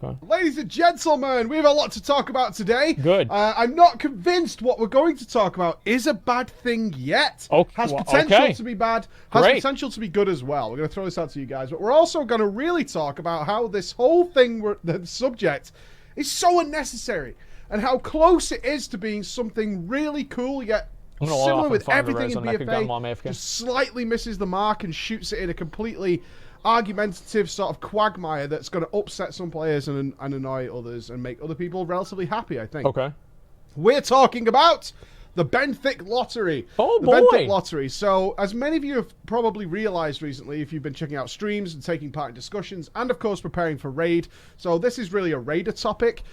Okay. Ladies and gentlemen, we have a lot to talk about today. Good. I'm not convinced what we're going to talk about is a bad thing yet. Okay. Has potential Okay. to be bad, has Great. potential to be good as well. We're going to throw this out to you guys, but we're also going to really talk about how this whole thing, the subject, is so unnecessary and how close it is to being something really cool yet similar with everything in BFA, just slightly misses the mark and shoots it in a completely argumentative sort of quagmire that's going to upset some players and annoy others and make other people relatively happy, I think. Okay. We're talking about the Benthic Lottery. Oh, the boy. Benthic Lottery. So, as many of you have probably realized recently, if you've been checking out streams and taking part in discussions, and of course preparing for Raid, so this is really a Raider topic,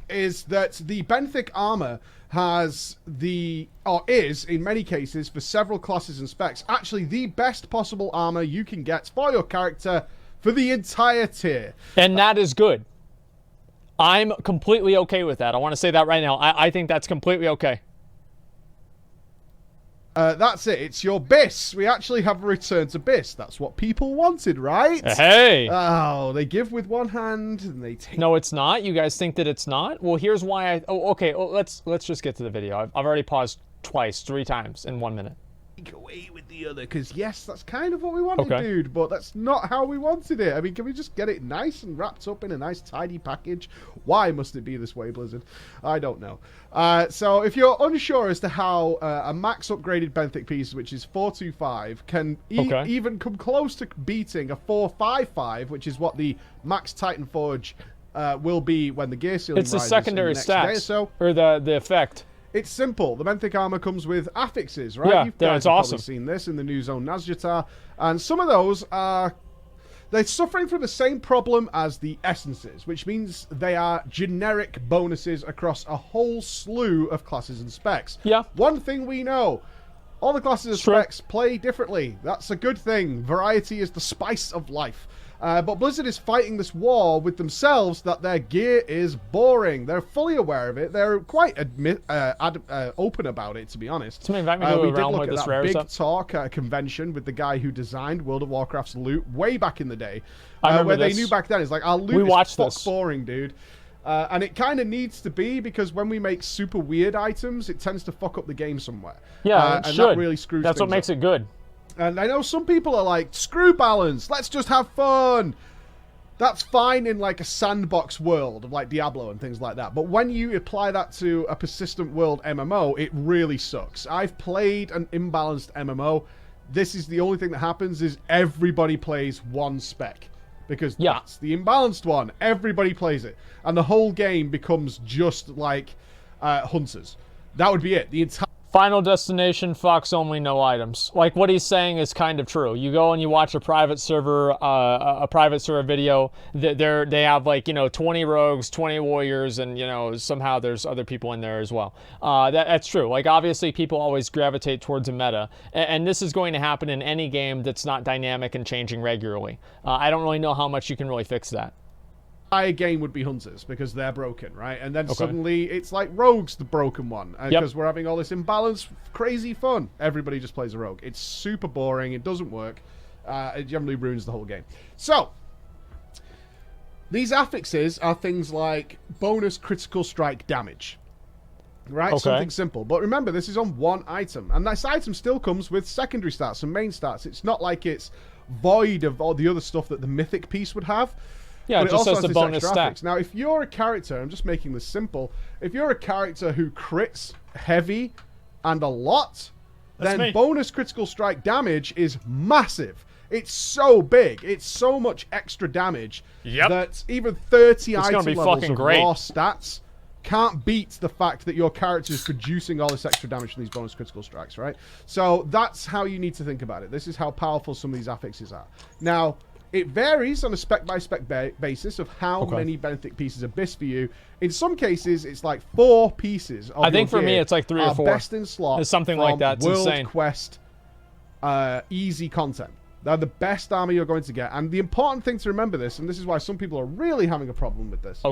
is that the Benthic armor has is, in many cases, for several classes and specs, actually the best possible armor you can get for your character for the entire tier. And that is good. I'm completely okay with that. I want to say that right now. I think that's completely okay. That's it. It's your BIS. We actually have a return to BIS. That's what people wanted, right? Hey. Oh, they give with one hand and they take... No, it's not. You guys think that it's not? Well, here's why I... Oh, okay. Well, let's just get to the video. I've already paused three times in 1 minute. Away with the other, because yes, that's kind of what we wanted, dude, but that's not how we wanted it. I mean, can we just get it nice and wrapped up in a nice tidy package? Why must it be this way, Blizzard? I don't know. So if you're unsure as to how a max upgraded Benthic piece, which is 425, can even come close to beating a 455, which is what the max Titan Forge will be when the gear ceiling rises. It's the secondary stats, or the effect. It's simple. The Benthic armor comes with affixes, right? Yeah, You guys that's have awesome. probably seen this in the new zone Nazjatar, and some of those are... They're suffering from the same problem as the essences, which means they are generic bonuses across a whole slew of classes and specs. Yeah. One thing we know, all the classes and specs play differently. That's a good thing. Variety is the spice of life. But Blizzard is fighting this war with themselves that their gear is boring. They're fully aware of it. They're quite open about it, to be honest. Somebody invite me to we a did realm look with at this that rare big stuff. talk at a convention with the guy who designed World of Warcraft's loot way back in the day. I remember where this. they knew back then, it's like, our loot is fuck boring, dude. And it kind of needs to be, because when we make super weird items, it tends to fuck up the game somewhere. Yeah, it and should. That really screws That's what things makes up. it good. And I know some people are like, screw balance, let's just have fun. That's fine in like a sandbox world of like Diablo and things like that. But when you apply that to a persistent world MMO, it really sucks. I've played an imbalanced MMO. This is the only thing that happens is everybody plays one spec. Because that's the imbalanced one. Everybody plays it. And the whole game becomes just like Hunters. That would be it. The entire... Final destination, Fox only, no items. Like, what he's saying is kind of true. You go and you watch a private server video. They have, like, 20 rogues, 20 warriors, and, somehow there's other people in there as well. That's true. Like, obviously, people always gravitate towards a meta. And this is going to happen in any game that's not dynamic and changing regularly. I don't really know how much you can really fix that. Game would be Hunters because they're broken, right? And then suddenly it's like Rogue's the broken one because we're having all this imbalance, crazy fun. Everybody just plays a Rogue. It's super boring. It doesn't work. It generally ruins the whole game. So these affixes are things like bonus critical strike damage, right? Something simple. But remember, this is on one item, and this item still comes with secondary stats and main stats. It's not like it's void of all the other stuff that the mythic piece would have. Yeah, it just says the bonus stat. Now, if you're a character, I'm just making this simple, if you're a character who crits heavy and a lot, then bonus critical strike damage is massive. It's so big. It's so much extra damage that even 30 item levels of raw stats can't beat the fact that your character is producing all this extra damage from these bonus critical strikes, right? So that's how you need to think about it. This is how powerful some of these affixes are. Now, it varies on a spec-by-spec basis of how many Benthic pieces are BIS for you. In some cases, it's like 4 pieces of I think for me, it's like 3 or 4. Best in slot. It's something like that. It's World insane. Quest easy content. They're the best armor you're going to get. And the important thing to remember this, and this is why some people are really having a problem with this,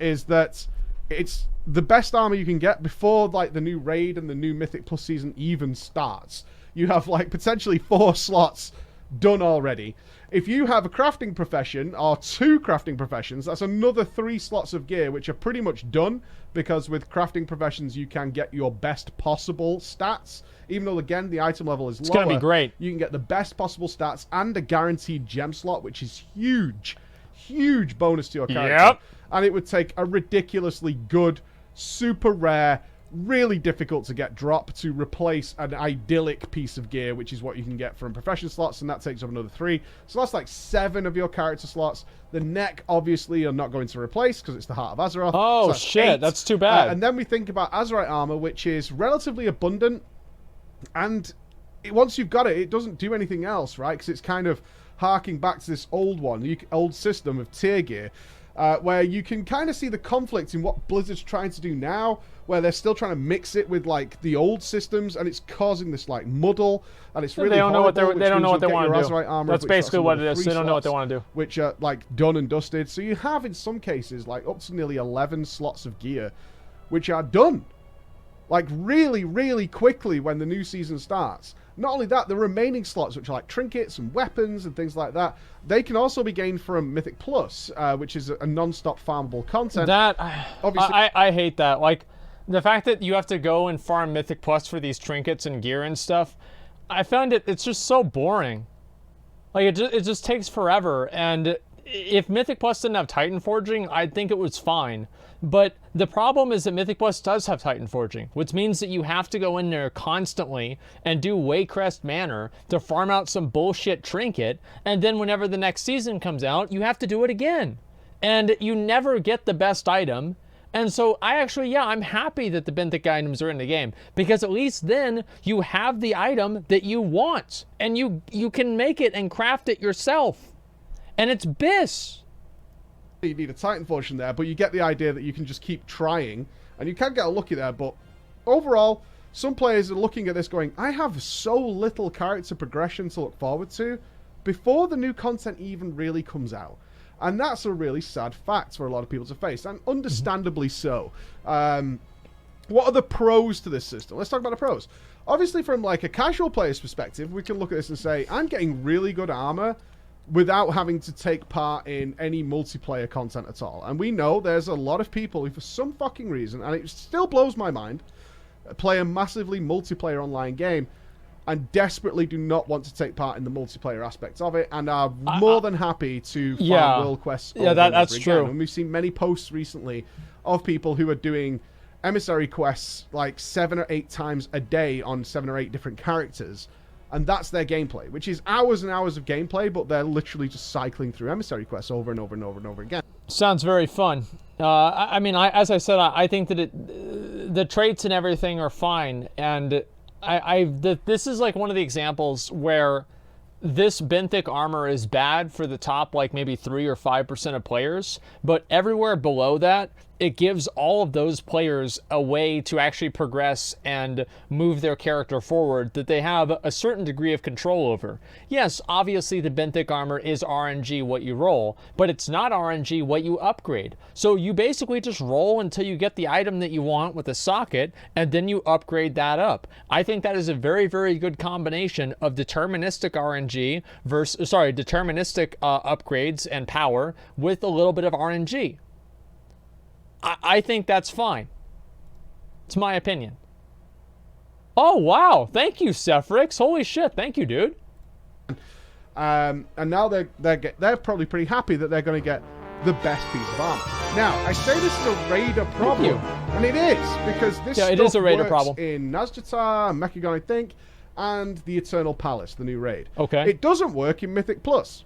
is that it's the best armor you can get before like the new raid and the new Mythic Plus season even starts. You have like potentially 4 slots done already. If you have a crafting profession or 2 crafting professions, that's another 3 slots of gear, which are pretty much done, because with crafting professions you can get your best possible stats. Even though, again, the item level is lower, it's gonna be great. You can get the best possible stats and a guaranteed gem slot, which is huge bonus to your character. Yep. And it would take a ridiculously good, super rare, really difficult to get drop to replace an idyllic piece of gear, which is what you can get from profession slots, and that takes up another 3. So that's like 7 of your character slots. The neck, obviously, you're not going to replace because it's the Heart of Azeroth. Oh, so shit, 8. that's too bad. And then we think about Azerite armor, which is relatively abundant, and once you've got it, it doesn't do anything else, right? Because it's kind of harking back to this old old system of tier gear, where you can kind of see the conflict in what Blizzard's trying to do now, where they're still trying to mix it with like the old systems, and it's causing this like muddle, and it's really they don't know what they don't know what they want to do. Armor, that's basically what it is. They don't know what they want to do, which are like done and dusted. So you have in some cases like up to nearly 11 slots of gear, which are done like really quickly when the new season starts. Not only that, the remaining slots, which are like trinkets and weapons and things like that, they can also be gained from Mythic Plus, which is a non-stop farmable content. That obviously, I hate that. Like the fact that you have to go and farm Mythic Plus for these trinkets and gear and stuff. I found it's just so boring. Like it just takes forever. And if Mythic Plus didn't have Titan Forging, I'd think it was fine. But the problem is that Mythic Plus does have Titan Forging, which means that you have to go in there constantly and do Waycrest Manor to farm out some bullshit trinket, and then whenever the next season comes out, you have to do it again. And you never get the best item. And so I'm happy that the Benthic items are in the game, because at least then you have the item that you want, and you can make it and craft it yourself. And it's BIS. You need a Titan Fortune there, but you get the idea that you can just keep trying, and you can get lucky there. But overall, some players are looking at this going, I have so little character progression to look forward to before the new content even really comes out. And that's a really sad fact for a lot of people to face, and understandably so. What are the pros to this system? Let's talk about the pros. Obviously, from like a casual player's perspective, we can look at this and say, I'm getting really good armor without having to take part in any multiplayer content at all. And we know there's a lot of people who, for some fucking reason, and it still blows my mind, play a massively multiplayer online game and desperately do not want to take part in the multiplayer aspects of it, and are more than happy to farm world quests. Yeah, that's true. And we've seen many posts recently of people who are doing emissary quests like 7 or 8 times a day on 7 or 8 different characters. And that's their gameplay, which is hours and hours of gameplay, but they're literally just cycling through emissary quests over and over and over and over again. Sounds very fun. As I said, I think that the traits and everything are fine, and this is like one of the examples where this Benthic armor is bad for the top, like maybe 3 or 5% of players, but everywhere below that, it gives all of those players a way to actually progress and move their character forward that they have a certain degree of control over. Yes, obviously the Benthic armor is RNG what you roll, but it's not RNG what you upgrade. So you basically just roll until you get the item that you want with a socket, and then you upgrade that up. I think that is a very, very good combination of deterministic RNG versus, deterministic upgrades and power with a little bit of RNG. I think that's fine. It's my opinion. Oh, wow. Thank you, Sephrix. Holy shit. Thank you, dude. And now they're probably pretty happy that they're going to get the best piece of armor. Now, I say this is a raider problem, and it is, because this stuff it is a raider works problem in Nazjatar, Mechagon, I think, and the Eternal Palace, the new raid. Okay. It doesn't work in Mythic Plus.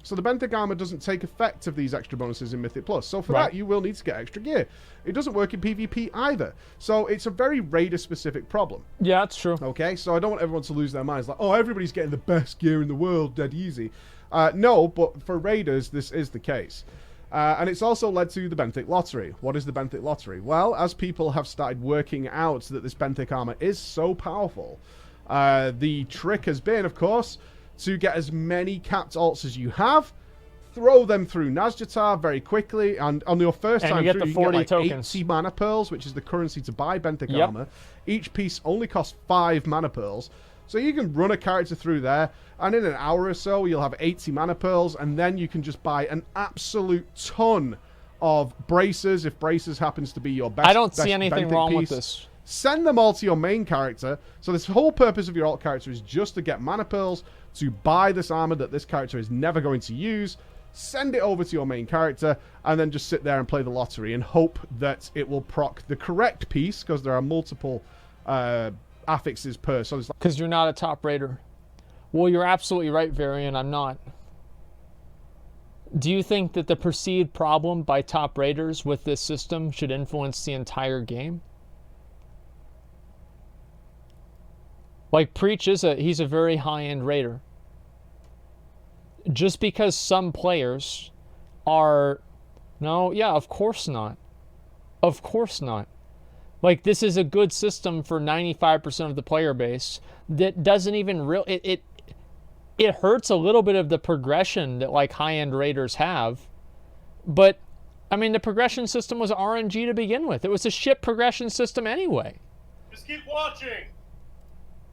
So the Benthic armor doesn't take effect of these extra bonuses in Mythic Plus. So for that, you will need to get extra gear. It doesn't work in PvP either. So it's a very raider-specific problem. Yeah, that's true. Okay, so I don't want everyone to lose their minds. Like, oh, everybody's getting the best gear in the world, dead easy. No, but for raiders, this is the case. And it's also led to the Benthic Lottery. What is the Benthic Lottery? Well, as people have started working out that this Benthic armor is so powerful, the trick has been, of course, to get as many capped alts as you have, throw them through Nazjatar very quickly, and on your first time you through, get the you 40 get like tokens. 80 mana pearls, which is the currency to buy Benthic armor. Each piece only costs 5 mana pearls. So you can run a character through there, and in an hour or so, you'll have 80 mana pearls, and then you can just buy an absolute ton of bracers, if bracers happens to be your best. I don't see anything wrong with this. Send them all to your main character. So this whole purpose of your alt character is just to get mana pearls, to buy this armor that this character is never going to use, send it over to your main character, and then just sit there and play the lottery and hope that it will proc the correct piece, because there are multiple affixes per. So it's like, because you're not a top raider. Well, you're absolutely right, Varian. I'm not. Do you think that the perceived problem by top raiders with this system should influence the entire game? Like, Preach he's a very high-end raider. Just because some players are... No, yeah, of course not. Of course not. Like, this is a good system for 95% of the player base that doesn't even really... It hurts a little bit of the progression that, like, high-end raiders have. But, I mean, the progression system was RNG to begin with. It was a shit progression system anyway. Just keep watching!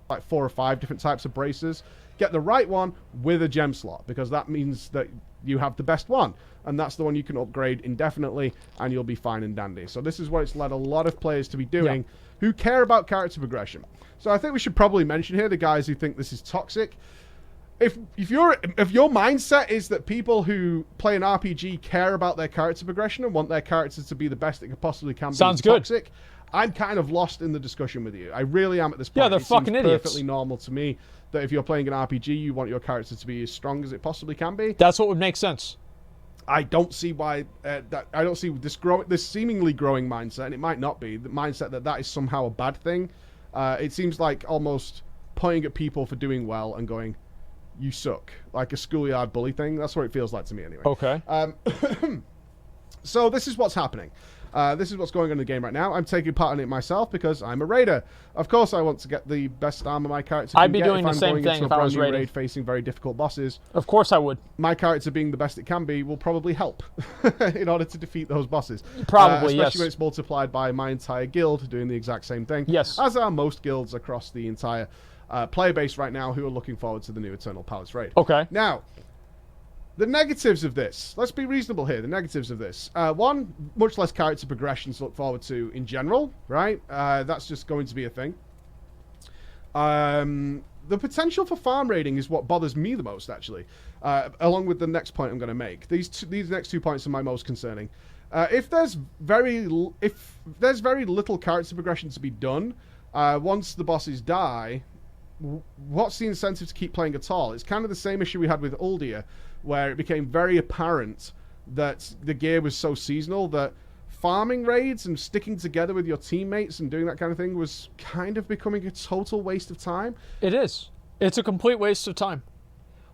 Like 4 or 5 different types of bracers. Get the right one with a gem slot, because that means that you have the best one. And that's the one you can upgrade indefinitely, and you'll be fine and dandy. So this is what it's led a lot of players to be doing who care about character progression. So I think we should probably mention here the guys who think this is toxic. If your mindset is that people who play an RPG care about their character progression and want their characters to be the best it could possibly can be, sounds good. Toxic, I'm kind of lost in the discussion with you. I really am at this point. Yeah, they're fucking idiots. Perfectly normal to me that if you're playing an RPG, you want your character to be as strong as it possibly can be. That's what would make sense. I don't see why I don't see this seemingly growing mindset, and it might not be the mindset that is somehow a bad thing. It seems like almost pointing at people for doing well and going, "You suck," like a schoolyard bully thing. That's what it feels like to me, anyway. Okay. So this is what's happening. This is what's going on in the game right now. I'm taking part in it myself because I'm a raider. Of course, I want to get the best armor my character can I'd be get doing if the I'm same going thing into if a I brand was new raiding. raid facing very difficult bosses. Of course I would. My character being the best it can be will probably help in order to defeat those bosses. Probably, especially yes. when it's multiplied by my entire guild doing the exact same thing. Yes. As are most guilds across the entire player base right now who are looking forward to the new Eternal Palace raid. Okay. Now, the negatives of this. Let's be reasonable here. The negatives of this. One, much less character progression to look forward to in general, right? That's just going to be a thing. The potential for farm raiding is what bothers me the most, actually. Along with the next point I'm going to make. These next 2 points are my most concerning. If there's very little character progression to be done, once the bosses die, what's the incentive to keep playing at all? It's kind of the same issue we had with Uldia, where it became very apparent that the gear was so seasonal that farming raids and sticking together with your teammates and doing that kind of thing was kind of becoming a total waste of time. It is. It's a complete waste of time.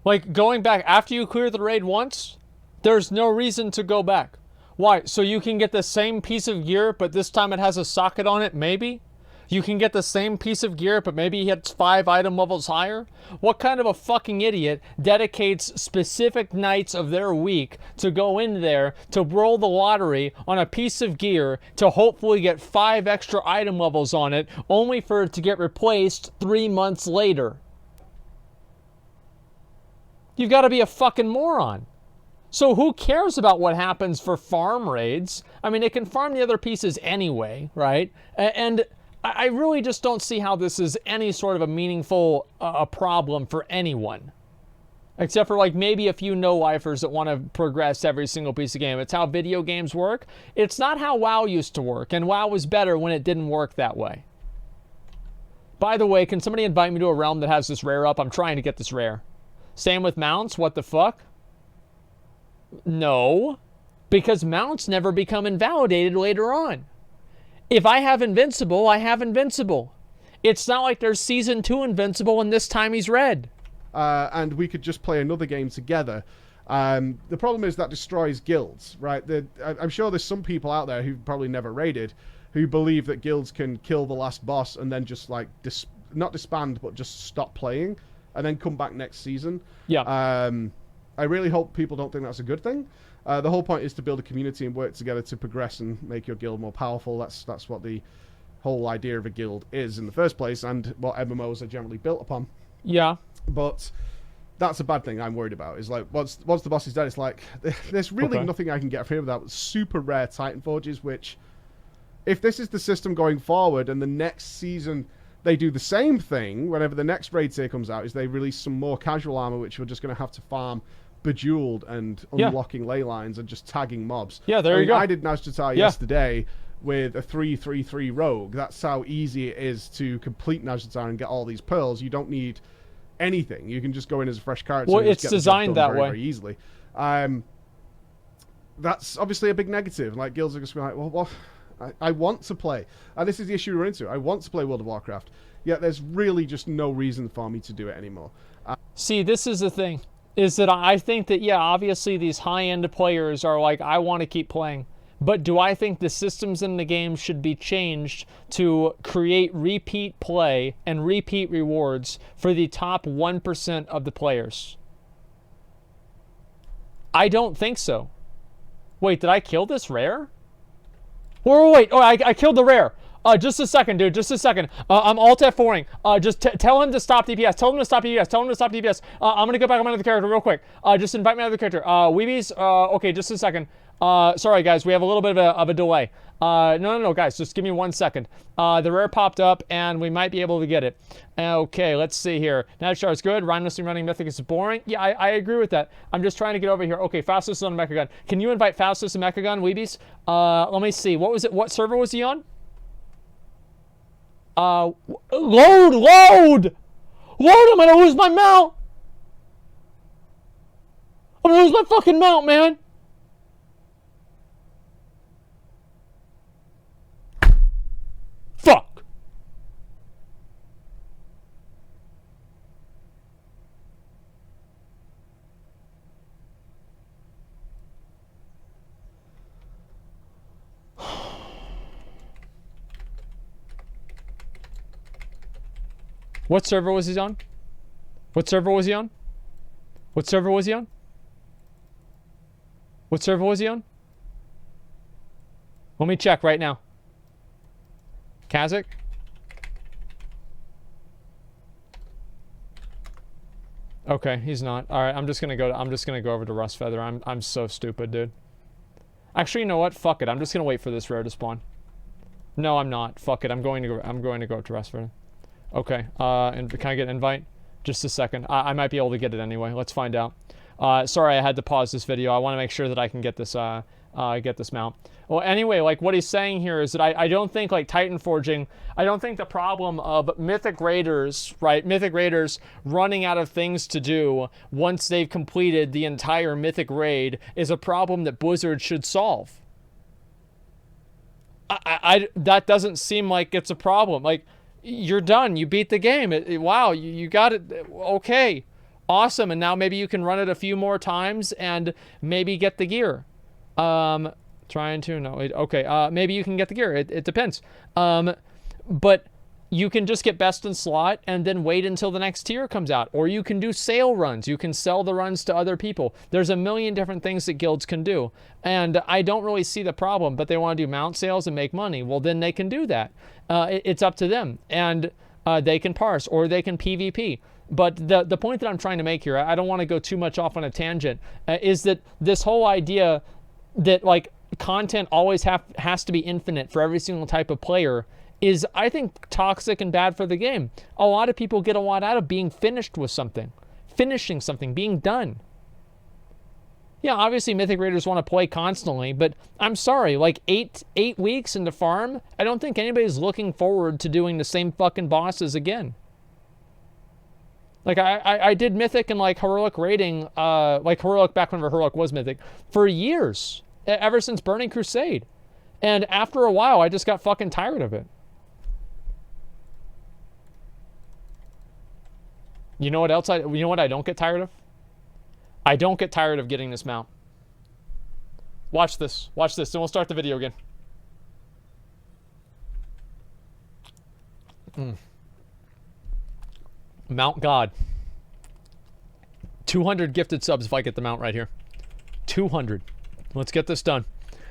Like, going back, after you clear the raid once, there's no reason to go back. Why? So you can get the same piece of gear, but this time it has a socket on it, maybe? You can get the same piece of gear, but maybe it's 5 item levels higher? What kind of a fucking idiot dedicates specific nights of their week to go in there to roll the lottery on a piece of gear to hopefully get 5 extra item levels on it, only for it to get replaced 3 months later? You've got to be a fucking moron. So who cares about what happens for farm raids? I mean, it can farm the other pieces anyway, right? And I really just don't see how this is any sort of a meaningful problem for anyone. Except for, like, maybe a few no-lifers that want to progress every single piece of game. It's how video games work. It's not how WoW used to work, and WoW was better when it didn't work that way. By the way, can somebody invite me to a realm that has this rare up? I'm trying to get this rare. Same with mounts. What the fuck? No. Because mounts never become invalidated later on. If I have Invincible, I have Invincible. It's not like there's Season 2 Invincible and this time he's red. And we could just play another game together. The problem is that destroys guilds, right? I'm sure there's some people out there who've probably never raided who believe that guilds can kill the last boss and then just, like, not disband, but just stop playing and then come back next season. Yeah. I really hope people don't think that's a good thing. The whole point is to build a community and work together to progress and make your guild more powerful. That's what the whole idea of a guild is in the first place, and what MMOs are generally built upon. Yeah. But that's a bad thing I'm worried about. Is like, once the boss is dead, it's like, there's really nothing I can get from him without super rare Titan Forges, which, if this is the system going forward, and the next season they do the same thing, whenever the next raid tier comes out, is they release some more casual armor, which we're just going to have to farm Bejeweled and unlocking ley lines and just tagging mobs. Yeah, there you go. I did Nazjatar yesterday with a 3-3-3 rogue. That's how easy it is to complete Nazjatar and get all these pearls. You don't need anything. You can just go in as a fresh character. Well, and it's just get designed that way very easily. That's obviously a big negative. Like, guilds are just like, well, I want to play. And this is the issue we're into. I want to play World of Warcraft. Yet there's really just no reason for me to do it anymore. See, this is the thing. Is that I think that, yeah, obviously these high-end players are like, I want to keep playing. But do I think the systems in the game should be changed to create repeat play and repeat rewards for the top 1% of the players? I don't think so. Wait, did I kill this rare? Wait. Oh, I killed the rare. Just a second, dude. Just a second. I'm alt F4ing. Just tell him to stop DPS. Tell him to stop DPS. Tell him to stop DPS. I'm gonna go back on my other character real quick. Just invite my other character. Weebies. Okay, just a second. Sorry, guys. We have a little bit of a delay. No, guys. Just give me 1 second. The rare popped up, and we might be able to get it. Okay, let's see here. Nadstar is good. Rhymelessly running Mythic is boring. Yeah, I agree with that. I'm just trying to get over here. Okay, Faustus on Mechagun. Can you invite Faustus and Mechagun, Weebies? Let me see. What was it? What server was he on? Load! I'm gonna lose my mount! I'm gonna lose my fucking mount, man! Fuck! What server was he on? What server was he on? What server was he on? What server was he on? Let me check right now. Kazakh? Okay, he's not. All right, I'm just gonna go over to Rustfeather. I'm so stupid, dude. Actually, you know what? Fuck it. I'm just gonna wait for this rare to spawn. No, I'm not. Fuck it. I'm going to go up to Rustfeather. Okay, and can I get an invite? Just a second. I might be able to get it anyway. Let's find out. Sorry, I had to pause this video. I want to make sure that I can get this mount. Well, anyway, like what he's saying here is that I don't think like Titan forging, I don't think the problem of Mythic Raiders, right? Mythic Raiders running out of things to do once they've completed the entire Mythic Raid is a problem that Blizzard should solve. That doesn't seem like it's a problem. Like, you're done. You beat the game. Wow, you got it. Okay, awesome. And now maybe you can run it a few more times and maybe get the gear. Trying to, no, okay. Maybe you can get the gear. It depends. But you can just get best in slot and then wait until the next tier comes out. Or you can do sale runs. You can sell the runs to other people. There's a million different things that guilds can do. And I don't really see the problem, but they want to do mount sales and make money. Well, then they can do that. It's up to them. And they can parse or they can PvP. But the point that I'm trying to make here, I don't want to go too much off on a tangent, is that this whole idea that like content always has to be infinite for every single type of player is, I think, toxic and bad for the game. A lot of people get a lot out of being finished with something. Finishing something, being done. Yeah, obviously Mythic Raiders want to play constantly, but I'm sorry, like 8 weeks into farm, I don't think anybody's looking forward to doing the same fucking bosses again. Like, I did Mythic and, like, Heroic raiding, like, Heroic back whenever Heroic was Mythic, for years. Ever since Burning Crusade. And after a while, I just got fucking tired of it. You know what else you know what I don't get tired of? I don't get tired of getting this mount. Watch this, then we'll start the video again. Mount God. 200 gifted subs if I get the mount right here. 200. Let's get this done.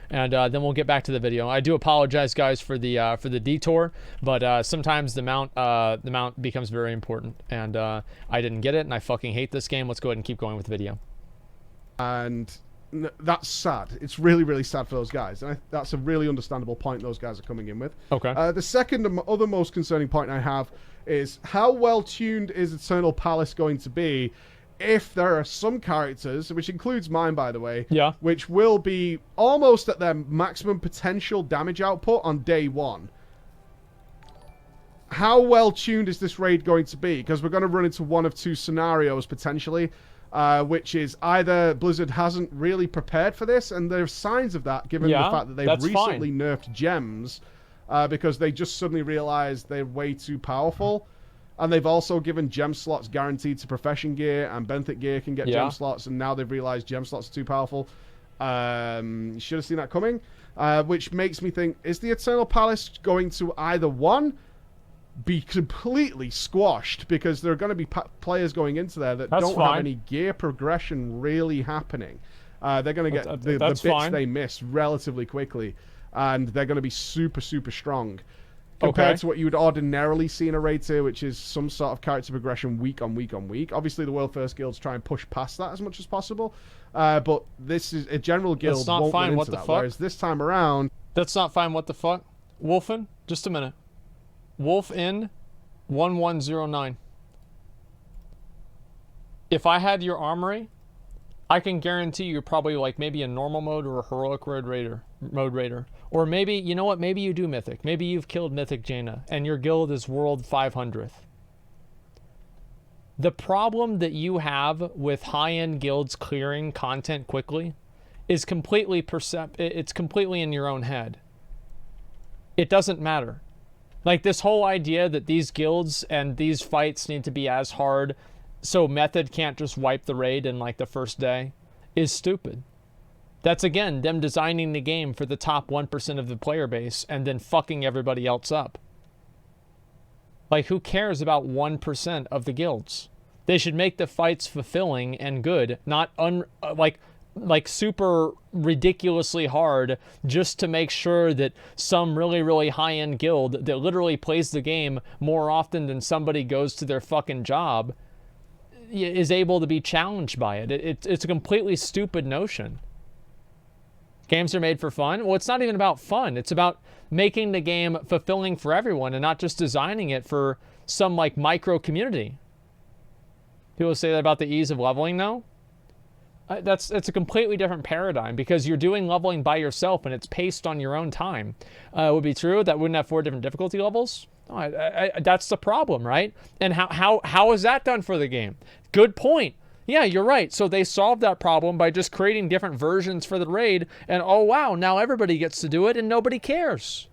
and then we'll get back to the video. I do apologize, guys, for the detour, but sometimes the mount becomes very important, and I didn't get it, and I fucking hate this game. Let's go ahead and keep going with the video. And that's sad. It's really, really sad for those guys. And that's a really understandable point those guys are coming in with. Okay. The second and other most concerning point I have is how well tuned is Eternal Palace going to be if there are some characters, which includes mine, by the way, yeah, which will be almost at their maximum potential damage output on day one. How well tuned is this raid going to be? Because we're going to run into one of two scenarios potentially. Which is either Blizzard hasn't really prepared for this, and there's signs of that given the fact that they've recently nerfed gems because they just suddenly realized they're way too powerful. And they've also given gem slots guaranteed to Profession gear, and Benthic gear can get gem slots, and now they've realized gem slots are too powerful. Should have seen that coming. Which makes me think, is the Eternal Palace going to either one, be completely squashed because there are going to be players going into there that don't have any gear progression really happening. They're going to get the bits they miss relatively quickly, and they're going to be super, super strong compared to what you would ordinarily see in a raid tier, which is some sort of character progression week on week on week. Obviously, the World First guilds try and push past that as much as possible, but this is a general guild won't run into that. Whereas this time around, that's not fine. What the fuck, Wolfen? Just a minute. Wolf in 1109. If I had your armory, I can guarantee you're probably like maybe a normal mode or a heroic mode raider. Or maybe, you know what, maybe you do mythic. Maybe you've killed Mythic Jaina and your guild is world 500th. The problem that you have with high-end guilds clearing content quickly is completely it's completely in your own head. It doesn't matter. Like, this whole idea that these guilds and these fights need to be as hard so Method can't just wipe the raid in, like, the first day is stupid. That's, again, them designing the game for the top 1% of the player base and then fucking everybody else up. Like, who cares about 1% of the guilds? They should make the fights fulfilling and good, not like super ridiculously hard just to make sure that some really, really high-end guild that literally plays the game more often than somebody goes to their fucking job is able to be challenged by it. It's a completely stupid notion. Games are made for fun. Well, it's not even about fun. It's about making the game fulfilling for everyone and not just designing it for some like micro community. People say that about the ease of leveling now. It's a completely different paradigm because you're doing leveling by yourself and it's paced on your own time. It would be true that wouldn't have 4 different difficulty levels. That's the problem, right? And how is that done for the game? Good point. Yeah, you're right. So they solved that problem by just creating different versions for the raid, and oh wow, now everybody gets to do it and nobody cares.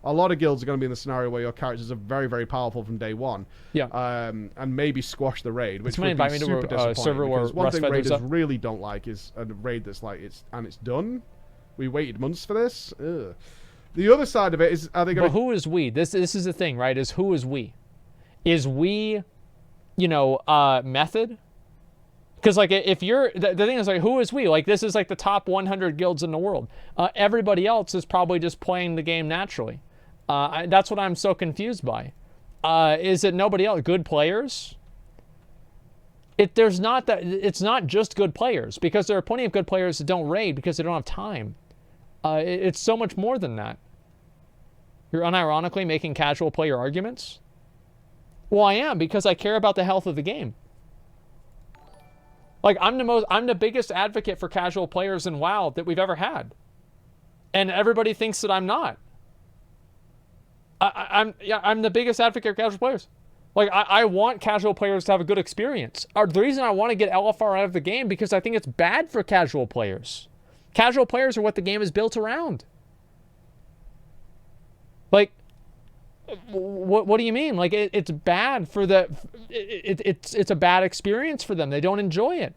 A lot of guilds are going to be in the scenario where your characters are very, very powerful from day one. Yeah. And maybe squash the raid, which would be be super disappointing. Server where one thing raiders really don't like is a raid that's like, it's done. We waited months for this. Ugh. The other side of it is, are they going to... But who is we? This is the thing, right? Is who is we? Is we, you know, Method? Because, like, if you're... The thing is, like, who is we? Like, this is, like, the top 100 guilds in the world. Everybody else is probably just playing the game naturally. That's what I'm so confused by. Is it nobody else? Good players? It's not just good players, because there are plenty of good players that don't raid because they don't have time. It's so much more than that. You're unironically making casual player arguments? Well, I am, because I care about the health of the game. Like, I'm the biggest advocate for casual players in WoW that we've ever had. And everybody thinks that I'm not. I'm the biggest advocate for casual players. Like, I want casual players to have a good experience. The reason I want to get LFR out of the game, because I think it's bad for casual players. Casual players are what the game is built around. Like, what do you mean? Like, it's bad for the... It's a bad experience for them. They don't enjoy it.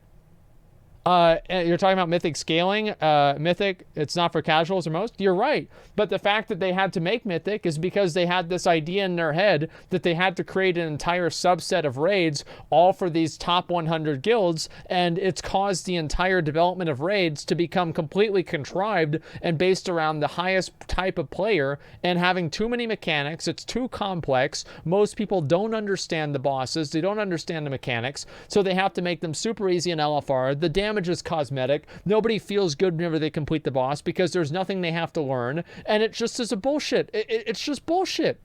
You're talking about Mythic scaling. Mythic, it's not for casuals or most. You're right. But the fact that they had to make Mythic is because they had this idea in their head that they had to create an entire subset of raids all for these top 100 guilds. And it's caused the entire development of raids to become completely contrived and based around the highest type of player and having too many mechanics. It's too complex. Most people don't understand the bosses. They don't understand the mechanics. So they have to make them super easy in LFR. The damage is cosmetic. Nobody feels good whenever they complete the boss because there's nothing they have to learn, and it just is a bullshit. It's just bullshit.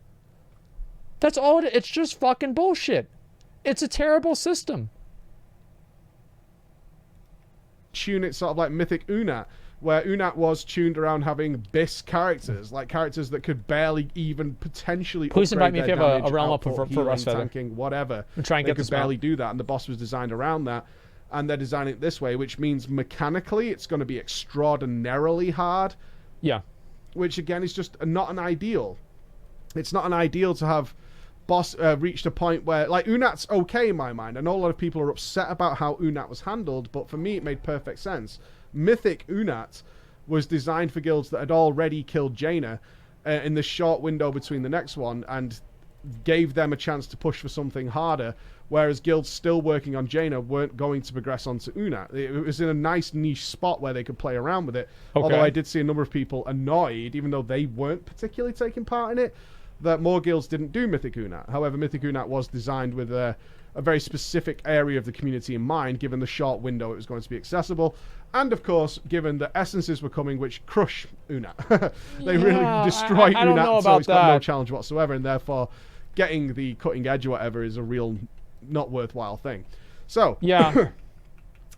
That's all it's just fucking bullshit. It's a terrible system. Tune it sort of like Mythic Unat, where Unat was tuned around having BIS characters, like characters that could barely even potentially Please invite me if you have damage, a realm up output, for Rust Feather. tanking, whatever. And try and they get could this barely mount. do that, and the boss was designed around that. And they're designing it this way, which means mechanically it's going to be extraordinarily hard. Yeah. Which, again, is just not an ideal. It's not an ideal to have boss reached a point where... Like, Unat's okay in my mind. I know a lot of people are upset about how Unat was handled, but for me it made perfect sense. Mythic Unat was designed for guilds that had already killed Jaina in the short window between the next one, and gave them a chance to push for something harder, whereas guilds still working on Jaina weren't going to progress onto Unat. It was in a nice niche spot where they could play around with it. Okay. Although I did see a number of people annoyed, even though they weren't particularly taking part in it, that more guilds didn't do Mythic Unat. However, Mythic Unat was designed with a very specific area of the community in mind, given the short window it was going to be accessible. And, of course, given that essences were coming which crush Unat. They really destroy I don't know Unat, so about it's got no that. challenge whatsoever, and therefore getting the cutting edge or whatever is a real not worthwhile thing. So, Yeah.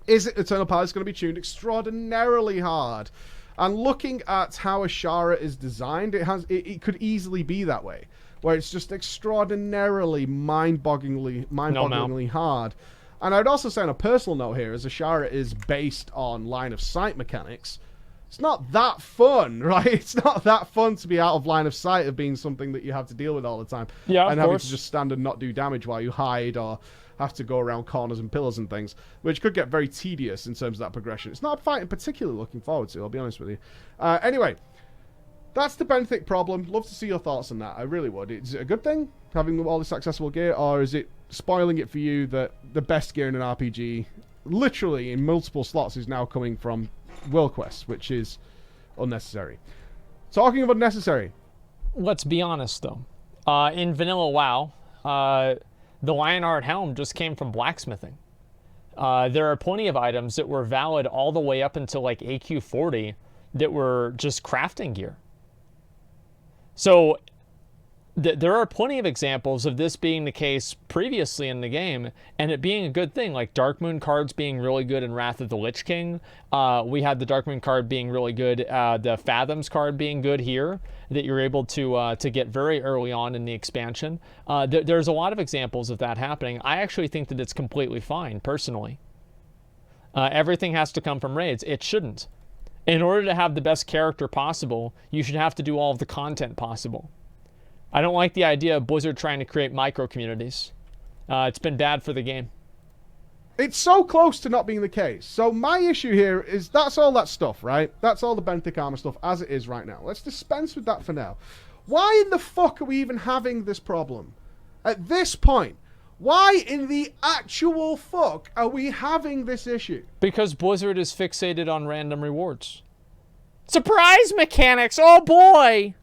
is it Eternal Palace going to be tuned extraordinarily hard? And looking at how Ashara is designed, it could easily be that way, where it's just extraordinarily mind-bogglingly hard. And I'd also say on a personal note here, as Ashara is based on line of sight mechanics, it's not that fun, right? It's not that fun to be out of line of sight of being something that you have to deal with all the time. Yeah, and of having course. to just stand and not do damage while you hide or have to go around corners and pillars and things, which could get very tedious in terms of that progression. It's not a fight I'm particularly looking forward to, I'll be honest with you. Anyway, that's the Benthic problem. Love to see your thoughts on that. I really would. Is it a good thing, having all this accessible gear, or is it spoiling it for you that the best gear in an RPG, literally in multiple slots, is now coming from World Quest, which is unnecessary? Talking of unnecessary, Let's be honest, though. In Vanilla WoW, the Lionheart Helm just came from blacksmithing. There are plenty of items that were valid all the way up until like AQ40 that were just crafting gear. So there are plenty of examples of this being the case previously in the game, and it being a good thing, like Darkmoon cards being really good in Wrath of the Lich King. We had the Darkmoon card being really good, the Fathoms card being good here, that you're able to get very early on in the expansion. There's a lot of examples of that happening. I actually think that it's completely fine, personally. Everything has to come from raids. It shouldn't. In order to have the best character possible, you should have to do all of the content possible. I don't like the idea of Blizzard trying to create micro-communities. It's been bad for the game. it's so close to not being the case. So my issue here is that's all that stuff, right? That's all the Benthic armor stuff as it is right now. Let's dispense with that for now. Why in the fuck are we even having this problem? At this point, why in the actual fuck are we having this issue? Because Blizzard is fixated on random rewards. Surprise mechanics! Oh boy!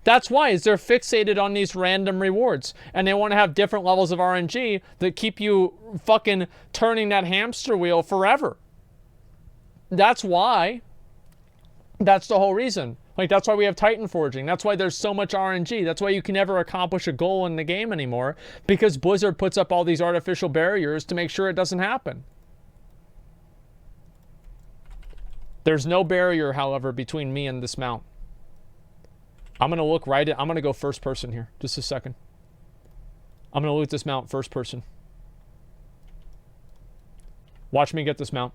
That's why, is they're fixated on these random rewards. And they want to have different levels of RNG that keep you fucking turning that hamster wheel forever. That's why. That's the whole reason. Like, that's why we have Titan Forging. That's why there's so much RNG. That's why you can never accomplish a goal in the game anymore. Because Blizzard puts up all these artificial barriers to make sure it doesn't happen. There's no barrier, however, between me and this mount. I'm going to look right at... I'm going to go first person here. Just a second. I'm going to loot this mount first person. Watch me get this mount.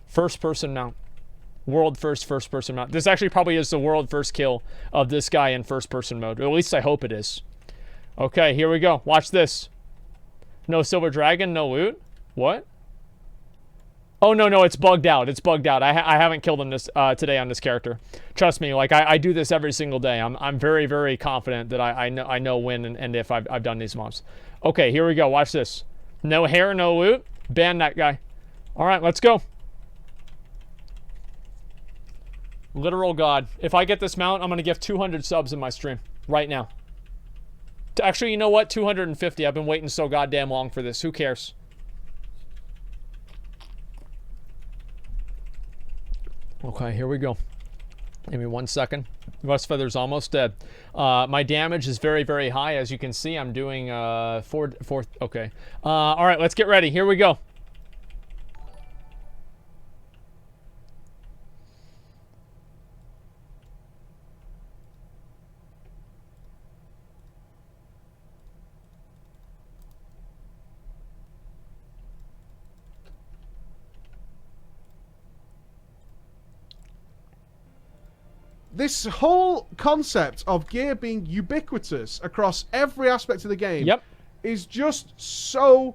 First person mount. World first person mount. This actually probably is the world first kill of this guy in first person mode. Or at least I hope it is. Okay, here we go. Watch this. No silver dragon, no loot. What? Oh, no, it's bugged out. It's bugged out. I haven't killed him this today on this character. Trust me, like, I do this every single day. I'm very, very confident that I know when and if I've done these mobs. Okay, here we go. Watch this. No hair, no loot. Ban that guy. All right, let's go. Literal God. If I get this mount, I'm going to give 200 subs in my stream right now. Actually, you know what? 250. I've been waiting so goddamn long for this. Who cares? Okay, here we go. Give me 1 second. Rust Feather's almost dead. My damage is very, very high. As you can see, I'm doing four. Okay. All right, let's get ready. Here we go. This whole concept of gear being ubiquitous across every aspect of the game is just so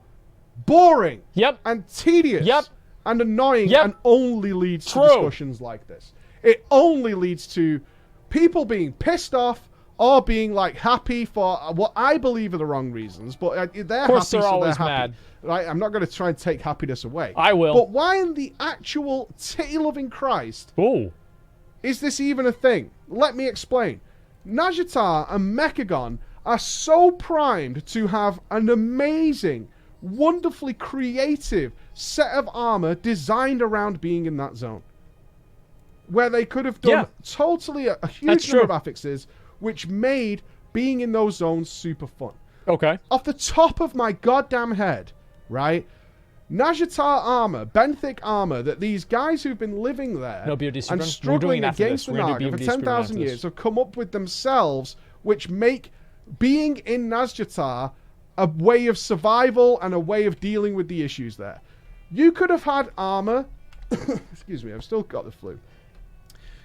boring and tedious and annoying and only leads to discussions like this. It only leads to people being pissed off or being like happy for what I believe are the wrong reasons, but they're happy, so they're happy. Mad. Right? I'm not going to try and take happiness away. I will. But why in the actual titty-loving Christ is this even a thing? Let me explain. Nazjatar and Mechagon are so primed to have an amazing, wonderfully creative set of armor designed around being in that zone. Where they could have done totally a huge number of affixes, which made being in those zones super fun. Okay. Off the top of my goddamn head, right? Nazjatar armor, Benthic armor, that these guys who've been living there and struggling against the Naga for 10,000 years have come up with themselves, which make being in Nazjatar a way of survival and a way of dealing with the issues there. You could have had armor... Excuse me, I've still got the flu.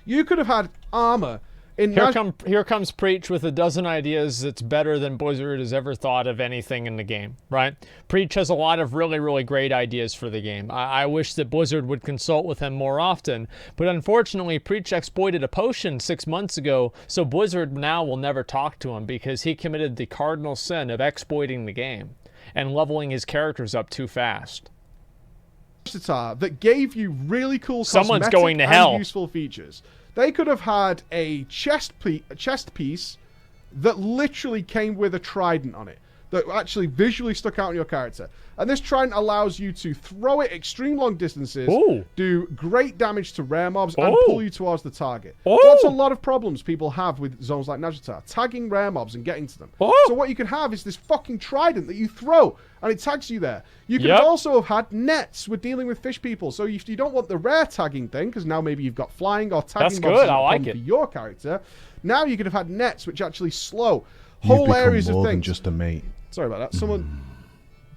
You could have had armor... Here comes Preach with a dozen ideas that's better than Blizzard has ever thought of anything in the game, right? Preach has a lot of really, really great ideas for the game. I wish that Blizzard would consult with him more often, but unfortunately, Preach exploited a potion 6 months ago, so Blizzard now will never talk to him because he committed the cardinal sin of exploiting the game and leveling his characters up too fast. That gave you really cool Someone's cosmetic going to and hell. Useful features. They could have had a chest piece that literally came with a trident on it, that actually visually stuck out on your character. And this trident allows you to throw it extreme long distances, do great damage to rare mobs, and pull you towards the target. That's a lot of problems people have with zones like Nazjatar, tagging rare mobs and getting to them. So what you can have is this fucking trident that you throw, and it tags you there. You could also have had nets with dealing with fish people. So if you don't want the rare tagging thing, because now maybe you've got flying or tagging mobs for your character, now you could have had nets which actually slow whole areas of things. Than just a mate. Sorry about that. Someone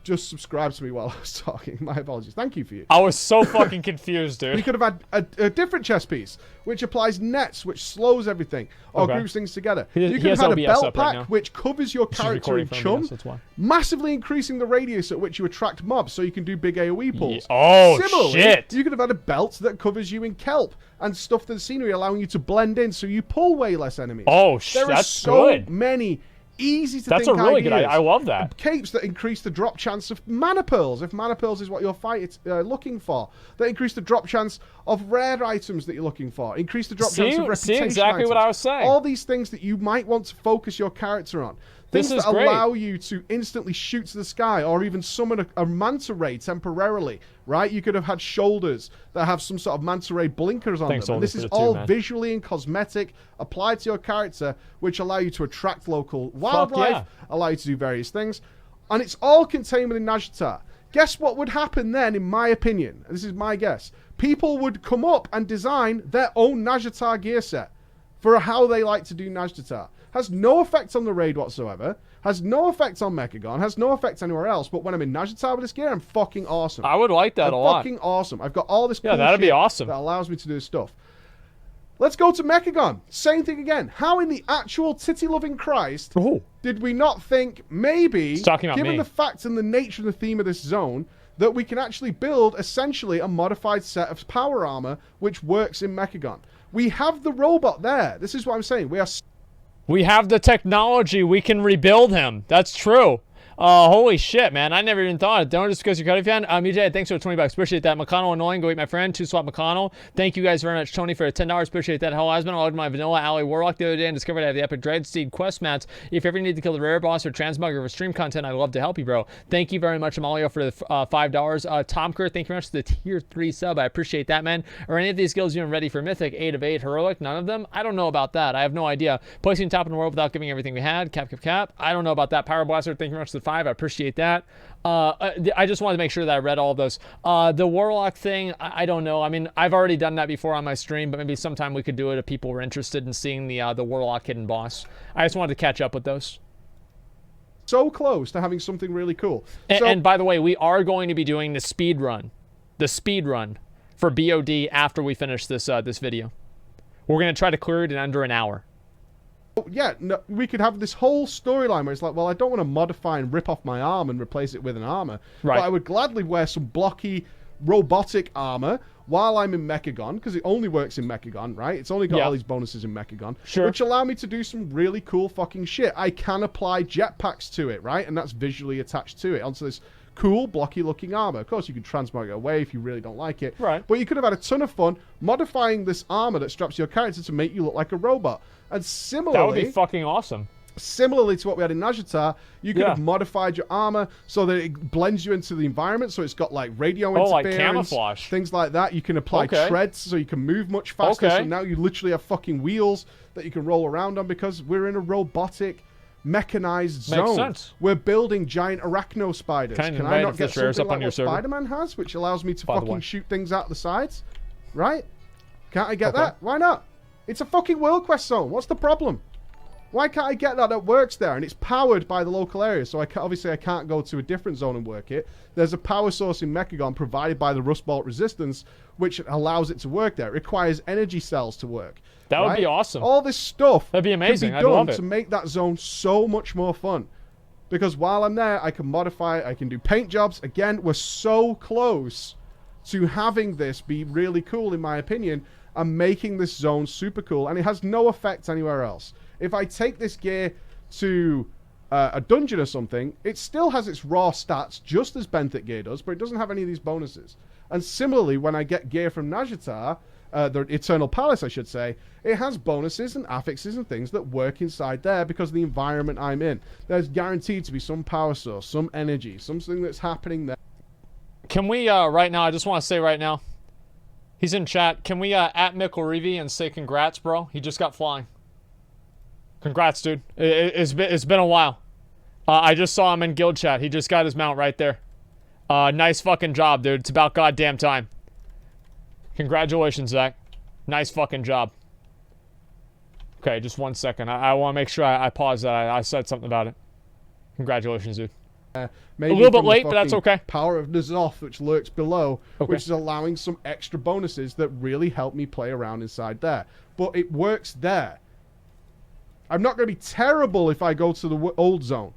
just subscribed to me while I was talking. My apologies. Thank you for you. I was so fucking confused, dude. You could have had a different chest piece, which applies nets, which slows everything, or groups things together. You could have had a belt pack, which covers your character in chum, massively increasing the radius at which you attract mobs, so you can do big AoE pulls. Similarly, shit. You could have had a belt that covers you in kelp, and stuff to the scenery, allowing you to blend in, so you pull way less enemies. There are so many easy to think That's a really good idea. I love that. Capes that increase the drop chance of mana pearls, if mana pearls is what you're looking for. That increase the drop chance of rare items that you're looking for. Increase the drop chance of reputation exactly items. What I was saying. All these things that you might want to focus your character on. Things that allow you to instantly shoot to the sky, or even summon a manta ray temporarily, right? You could have had shoulders that have some sort of manta ray blinkers on them. And this is all visually and cosmetic applied to your character, which allow you to attract local wildlife, allow you to do various things. And it's all contained within Nazjatar. Guess what would happen then, in my opinion? This is my guess. People would come up and design their own Nazjatar gear set for how they like to do Nazjatar. Has no effect on the raid whatsoever, has no effect on Mechagon, has no effect anywhere else, but when I'm in Nazjatar with this gear, I'm fucking awesome. I would like that a lot. Fucking awesome. I've got all this cool that'd be awesome. That allows me to do this stuff. Let's go to Mechagon. Same thing again. How in the actual titty-loving Christ did we not think maybe, given the fact and the nature and the theme of this zone, that we can actually build essentially a modified set of power armor which works in Mechagon? We have the robot there. This is what I'm saying. We have the technology. We can rebuild him. That's true. Holy shit, man. I never even thought it. Don't just because you're Cody fan. EJ, thanks for the $20. Appreciate that. McConnell annoying. Go eat my friend. 2-swap McConnell. Thank you guys very much. Tony for the $10. Appreciate that. Hell Asmongold. I logged my Vanilla Alley Warlock the other day and discovered I have the Epic Dreadsteed quest mats. If you ever need to kill the rare boss or transmog or for stream content, I'd love to help you, bro. Thank you very much, Amalio, for the $5. Tom Kerr, thank you very much for the tier 3 sub. I appreciate that, man. Are any of these skills even ready for Mythic? 8 of 8. Heroic? None of them? I don't know about that. I have no idea. Placing top in the world without giving everything we had. Cap. I don't know about that. Power Blaster, thank you very much for the 5. I appreciate that. I just wanted to make sure that I read all of those. The Warlock thing, I don't know. I mean, I've already done that before on my stream, but maybe sometime we could do it if people were interested in seeing the Warlock hidden boss. I just wanted to catch up with those. So close to having something really cool. And by the way, we are going to be doing the speed run for BOD after we finish this this video. We're going to try to clear it in under an hour. Yeah, no, we could have this whole storyline where it's like, well, I don't want to modify and rip off my arm and replace it with an armor. Right. But I would gladly wear some blocky, robotic armor while I'm in Mechagon, because it only works in Mechagon, right? It's only got all these bonuses in Mechagon, which allow me to do some really cool fucking shit. I can apply jetpacks to it, right? And that's visually attached to it, onto this cool, blocky-looking armor. Of course, you could transmog it away if you really don't like it. Right. But you could have had a ton of fun modifying this armor that straps your character to make you look like a robot. And similarly... That would be fucking awesome. Similarly to what we had in Nazjatar, you could have modified your armor so that it blends you into the environment, so it's got like radio interference, like camouflage, things like that. You can apply treads so you can move much faster. So now you literally have fucking wheels that you can roll around on, because we're in a robotic, mechanized zone. Makes sense. We're building giant arachno spiders. Can I not get something like what server? Spider-Man has, which allows me to fucking shoot things out the sides? Right? Can't I get that? Why not? It's a fucking World Quest zone. What's the problem? Why can't I get that? That works there, and it's powered by the local area, so obviously I can't go to a different zone and work it. There's a power source in Mechagon provided by the Rust Bolt Resistance, which allows it to work there. It requires energy cells to work. That would be awesome. All this stuff that'd be amazing. Could be done to make that zone so much more fun. Because while I'm there, I can modify it, I can do paint jobs. Again, we're so close to having this be really cool, in my opinion, and making this zone super cool, and it has no effect anywhere else. If I take this gear to a dungeon or something, it still has its raw stats, just as Benthic gear does, but it doesn't have any of these bonuses. And similarly, when I get gear from Nazjatar, the Eternal Palace, I should say, it has bonuses and affixes and things that work inside there because of the environment I'm in. There's guaranteed to be some power source, some energy, something that's happening there. Can we, right now, I just want to say right now, he's in chat, can we at Mikkelreevy and say congrats, bro? He just got flying. Congrats, dude. It's been a while. I just saw him in guild chat. He just got his mount right there. Nice fucking job, dude. It's about goddamn time. Congratulations, Zach. Nice fucking job. Okay, just 1 second. I want to make sure I pause that. I said something about it. Congratulations, dude. Maybe a little bit late, but that's okay. Power of N'Zoth, which lurks below, which is allowing some extra bonuses that really help me play around inside there. But it works there. I'm not going to be terrible if I go to the old zone.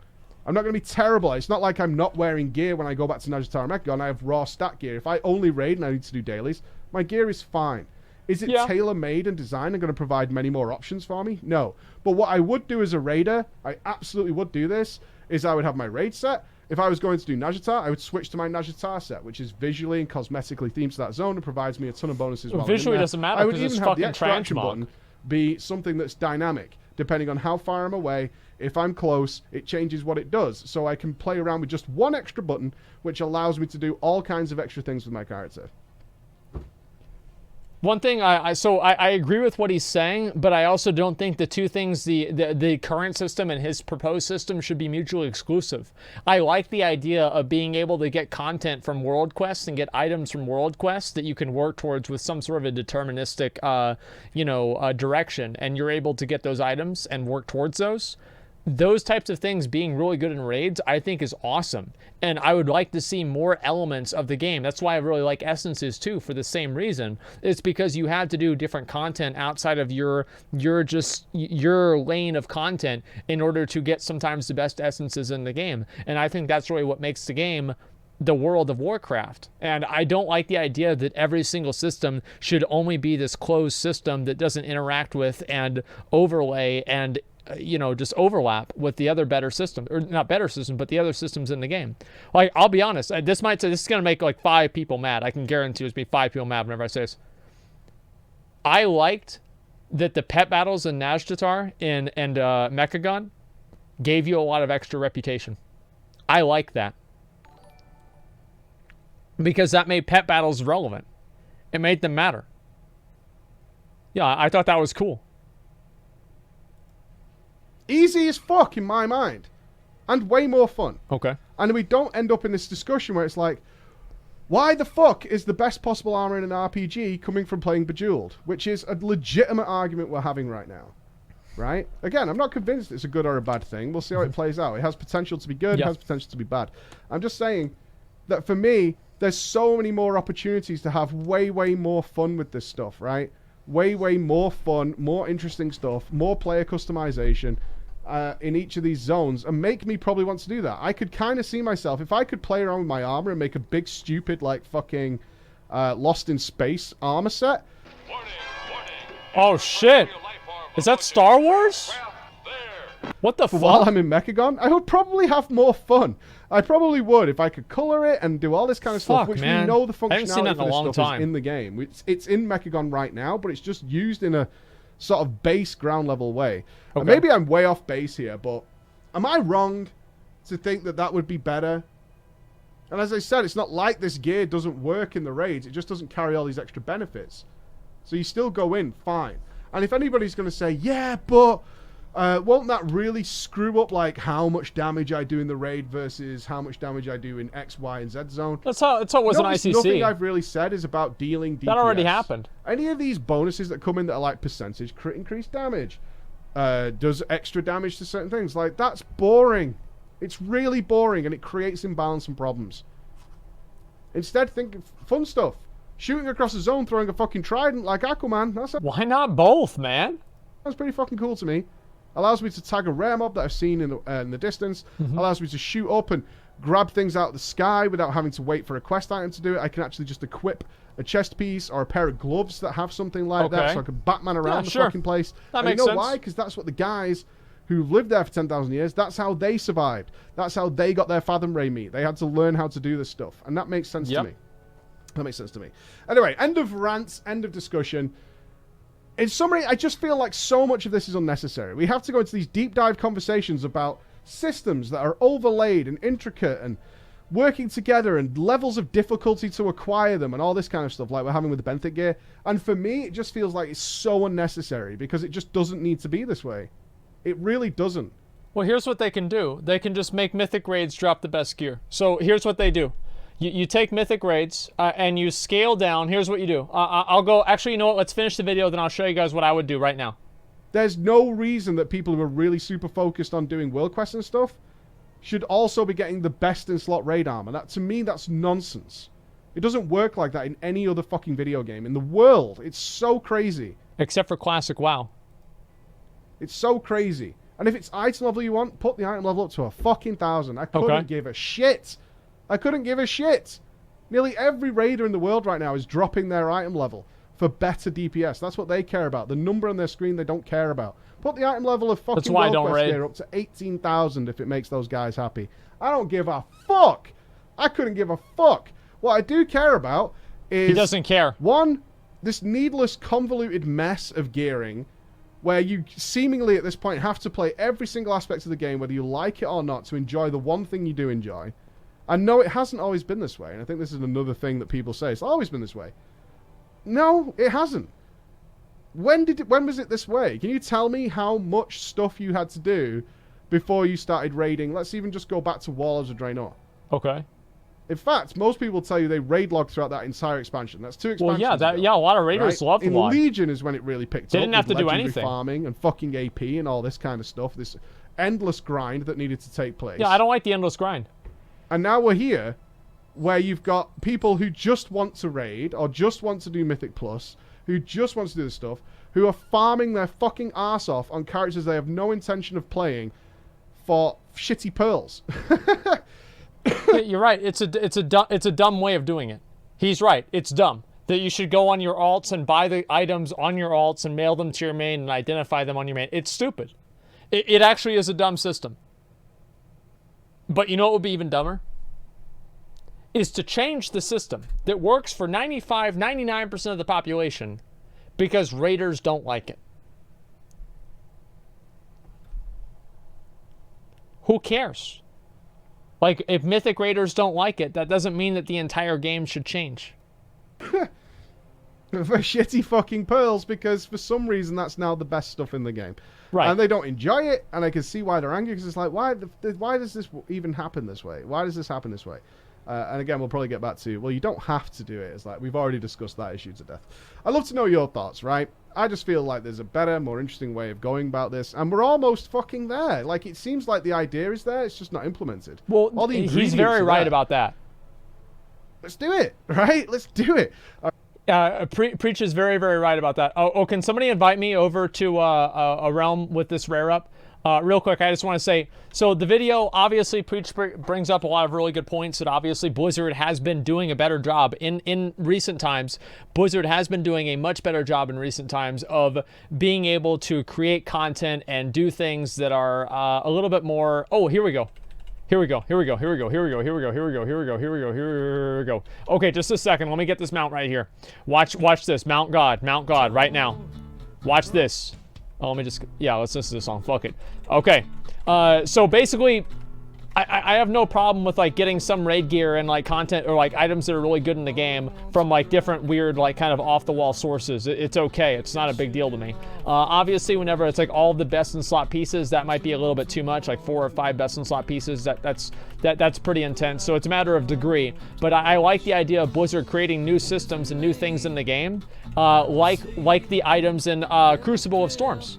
I'm not going to be terrible. It's not like I'm not wearing gear when I go back to Nazjatar and Mechagon. I have raw stat gear. If I only raid and I need to do dailies, my gear is fine. Is it tailor-made and designed and going to provide many more options for me? No. But what I would do as a raider, I absolutely would do this, is I would have my raid set. If I was going to do Nazjatar, I would switch to my Nazjatar set, which is visually and cosmetically themed to that zone and provides me a ton of bonuses. Well, visually doesn't matter. I would even have the extraction button be something that's dynamic. Depending on how far I'm away, if I'm close, it changes what it does. So I can play around with just one extra button, which allows me to do all kinds of extra things with my character. One thing, I agree with what he's saying, but I also don't think the two things, the current system and his proposed system, should be mutually exclusive. I like the idea of being able to get content from World Quests and get items from World Quests that you can work towards with some sort of a deterministic, direction, and you're able to get those items and work towards those. those types of things being really good in raids, I think is awesome. And I would like to see more elements of the game. That's why I really like essences too, for the same reason. It's because you had to do different content outside of your lane of content in order to get sometimes the best essences in the game. And I think that's really what makes the game the World of Warcraft. And I don't like the idea that every single system should only be this closed system that doesn't interact with and overlay and just overlap with the other better systems, or not better systems, but the other systems in the game. Like, I'll be honest, this is going to make like 5 people mad. I can guarantee there's going to be 5 people mad whenever I say this. I liked that the pet battles in Nazjatar and Mechagon gave you a lot of extra reputation. I like that. Because that made pet battles relevant. It made them matter. Yeah, I thought that was cool. Easy as fuck in my mind. And way more fun. Okay. And we don't end up in this discussion where it's like, why the fuck is the best possible armor in an RPG coming from playing Bejeweled? Which is a legitimate argument we're having right now. Right? Again, I'm not convinced it's a good or a bad thing. We'll see how it plays out. It has potential to be good. It has potential to be bad. I'm just saying that for me, there's so many more opportunities to have way, way more fun with this stuff, right? Way, way more fun, more interesting stuff, more player customization in each of these zones, and make me probably want to do that. I could kind of see myself, if I could play around with my armor and make a big, stupid, like, fucking Lost in Space armor set. Warning. Oh, shit. Is that Star Wars? What the fuck? While I'm in Mechagon, I would probably have more fun. I probably would if I could color it and do all this kind of stuff, which man. we know the I haven't seen functionality that in a for long this stuff time. is in the game. It's in Mechagon right now, but it's just used in a sort of base ground level way. Okay. And maybe I'm way off base here, but am I wrong to think that that would be better? And as I said, it's not like this gear doesn't work in the raids. It just doesn't carry all these extra benefits. So you still go in fine. And if anybody's going to say, yeah, but won't that really screw up like how much damage I do in the raid versus how much damage I do in X, Y, and Z zone? That's how it was in ICC. Nothing I've really said is about dealing DPS. That already happened. Any of these bonuses that come in that are like percentage crit increased damage, does extra damage to certain things, like that's boring. It's really boring and it creates imbalance and problems. Instead, think of fun stuff. Shooting across the zone, throwing a fucking trident like Aquaman. Why not both, man? That's pretty fucking cool to me. Allows me to tag a rare mob that I've seen in the distance. Allows me to shoot up and grab things out of the sky without having to wait for a quest item to do it. I can actually just equip a chest piece or a pair of gloves that have something like that, so I can Batman around the fucking place. That and makes you know sense. why? Because that's what the guys who lived there for 10,000 years, that's how they survived. That's how they got their Fathom Ray meat. They had to learn how to do this stuff. And that makes sense to me. That makes sense to me. Anyway, end of rants, end of discussion. In summary, I just feel like so much of this is unnecessary. We have to go into these deep dive conversations about systems that are overlaid and intricate and working together and levels of difficulty to acquire them and all this kind of stuff like we're having with the Benthic gear. And for me, it just feels like it's so unnecessary because it just doesn't need to be this way. It really doesn't. Well, here's what they can do. They can just make Mythic Raids drop the best gear. So here's what they do. You take Mythic Raids and you scale down. Here's what you do. I'll go... Actually, you know what? Let's finish the video, then I'll show you guys what I would do right now. There's no reason that people who are really super focused on doing world quests and stuff should also be getting the best in slot raid armor. That, to me, that's nonsense. It doesn't work like that in any other fucking video game in the world. It's so crazy. Except for Classic WoW. It's so crazy. And if it's item level you want, put the item level up to a fucking 1,000. I couldn't give a shit. I couldn't give a shit. Nearly every raider in the world right now is dropping their item level for better DPS. That's what they care about. The number on their screen they don't care about. Put the item level of fucking world quest gear up to 18,000 if it makes those guys happy. I don't give a fuck. I couldn't give a fuck. What I do care about is... He doesn't care. One, this needless convoluted mess of gearing where you seemingly at this point have to play every single aspect of the game, whether you like it or not, to enjoy the one thing you do enjoy. And no, it hasn't always been this way. And I think this is another thing that people say. It's always been this way. No, it hasn't. When was it this way? Can you tell me how much stuff you had to do before you started raiding? Let's even just go back to Warlords of Draenor. Okay. In fact, most people tell you they raid log throughout that entire expansion. That's 2 expansions Well, yeah, a lot of raiders loved log. In Legion is when it really picked up. They didn't have to do legendary anything. Farming and fucking AP and all this kind of stuff. This endless grind that needed to take place. Yeah, I don't like the endless grind. And now we're here, where you've got people who just want to raid, or just want to do Mythic Plus, who just want to do this stuff, who are farming their fucking arse off on characters they have no intention of playing for shitty pearls. You're right. It's a dumb way of doing it. He's right. It's dumb. That you should go on your alts and buy the items on your alts and mail them to your main and identify them on your main. It's stupid. It actually is a dumb system. But you know what would be even dumber? Is to change the system that works for 95, 99% of the population because raiders don't like it. Who cares? Like, if Mythic Raiders don't like it, that doesn't mean that the entire game should change. For shitty fucking pearls, because for some reason that's now the best stuff in the game. Right. And they don't enjoy it, and I can see why they're angry, because it's like, why does this even happen this way? Why does this happen this way? And again, we'll probably get back to, well, you don't have to do it. It's like, we've already discussed that issue to death. I'd love to know your thoughts, right? I just feel like there's a better, more interesting way of going about this, and we're almost fucking there. Like, it seems like the idea is there, it's just not implemented. Well, he's very right about that. Let's do it, right? Let's do it. Preach is very, very right about that. Oh, can somebody invite me over to a realm with this rare up? Real quick, I just want to say, so the video, obviously, Preach brings up a lot of really good points that obviously Blizzard has been doing a better job in recent times. Blizzard has been doing a much better job in recent times of being able to create content and do things that are a little bit more, oh, here we go. Here we go. Okay, just a second. Let me get this mount right here. Watch this. Mount God right now. Watch this. Oh, let me just, yeah, let's listen to this song. Fuck it. Okay. So basically, I have no problem with like getting some raid gear and like content or like items that are really good in the game from like different weird like kind of off the wall sources. It's okay. It's not a big deal to me. Obviously, whenever it's like all the best in slot pieces, that might be a little bit too much. Like 4 or 5 best in slot pieces. That's pretty intense. So it's a matter of degree. But I like the idea of Blizzard creating new systems and new things in the game, like the items in Crucible of Storms.